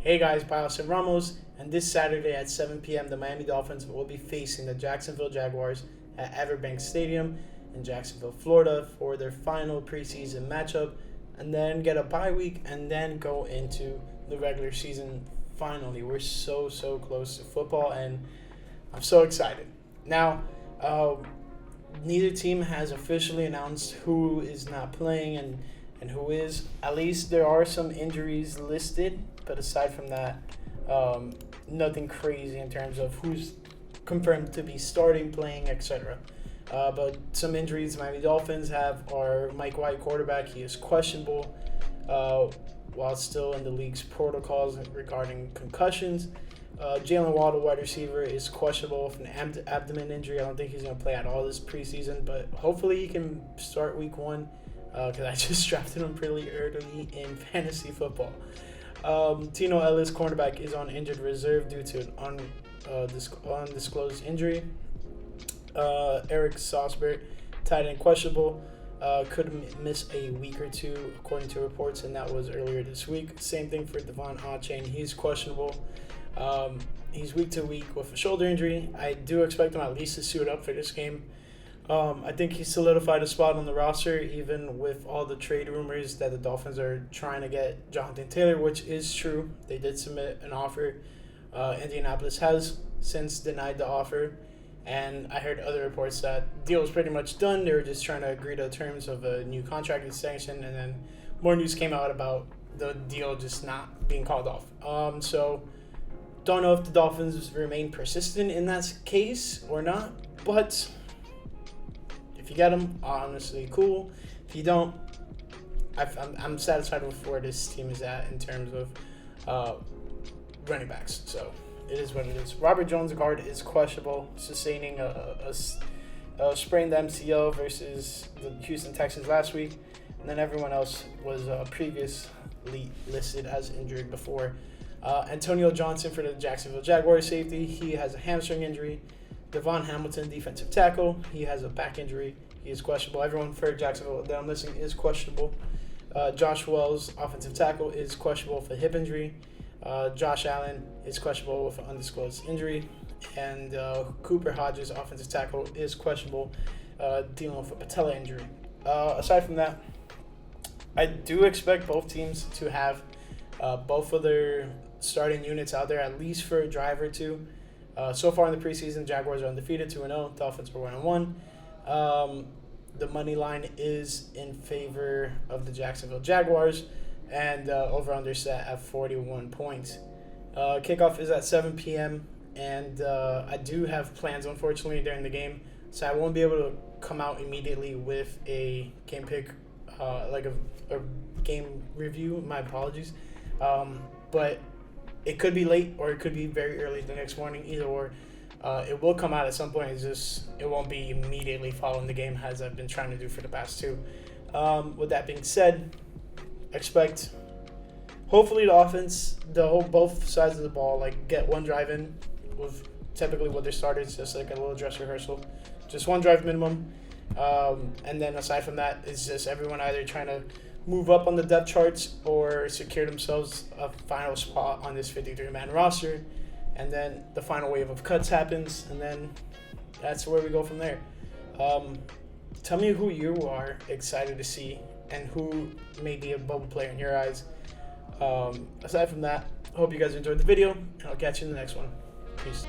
Hey guys, Bios and Ramos, and this Saturday at 7 p.m. the Miami Dolphins will be facing the Jacksonville Jaguars at Everbank Stadium in Jacksonville, Florida for their final preseason matchup, and then get a bye week and then go into the regular season finally. We're so close to football, and I'm so excited. Now, neither team has officially announced who is not playing and who is. At least there are some injuries listed, but aside from that, nothing crazy in terms of who's confirmed to be starting, playing, etc. But some injuries Miami Dolphins have are Mike White, quarterback. He is questionable while still in the league's protocols regarding concussions. Jalen Waddle, wide receiver, is questionable with an abdomen injury. I don't think he's going to play at all this preseason, but hopefully he can start week one because I just drafted him pretty early in fantasy football. Tino Ellis, cornerback, is on injured reserve due to an undisclosed injury. Eric Sosbert, tight end, questionable. Could miss a week or two, according to reports, and that was earlier this week. Same thing for Devon Achane. He's questionable. He's week to week with a shoulder injury. I do expect him at least to suit up for this game. I think he solidified a spot on the roster, even with all the trade rumors that the Dolphins are trying to get Jonathan Taylor, which is true. They did submit an offer. Indianapolis has since denied the offer, and I heard other reports that the deal was pretty much done. They were just trying to agree to terms of a new contract extension, and then more news came out about the deal just not being called off. So don't know if the Dolphins remain persistent in that case or not, but if you get them, honestly, cool. If you don't, I'm satisfied with where this team is at in terms of running backs. So it is what it is. Robert Jones, guard, is questionable, sustaining a sprained MCL versus the Houston Texans last week. And then everyone else was previously listed as injured before. Antonio Johnson for the Jacksonville Jaguars, safety. He has a hamstring injury. Devon Hamilton, defensive tackle. He has a back injury. He is questionable. Everyone for Jacksonville that I'm listing is questionable. Josh Wells, offensive tackle, is questionable for hip injury. Josh Allen is questionable with an undisclosed injury. And Cooper Hodges, offensive tackle, is questionable, dealing with a patella injury. Aside from that, I do expect both teams to have both of their starting units out there at least for a drive or two. So far in the preseason, Jaguars are undefeated, 2-0. Dolphins are 1-1. The money line is in favor of the Jacksonville Jaguars, and over-under set at 41 points. Kickoff is at 7 p.m., and I do have plans, unfortunately, during the game, so I won't be able to come out immediately with a game pick, like a game review. My apologies. But it could be late or it could be very early the next morning, either or. It will come out at some point. It won't be immediately following the game as I've been trying to do for the past two. With that being said, expect hopefully the offense, both sides of the ball, like get one drive in with typically what their starters, just like a little dress rehearsal, just one drive minimum. And then aside from that, it's just everyone either trying to move up on the depth charts or secure themselves a final spot on this 53-man roster. And then the final wave of cuts happens, and then that's where we go from there. Tell me who you are excited to see and who may be a bubble player in your eyes. Aside from that, I hope you guys enjoyed the video, and I'll catch you in the next one. Peace.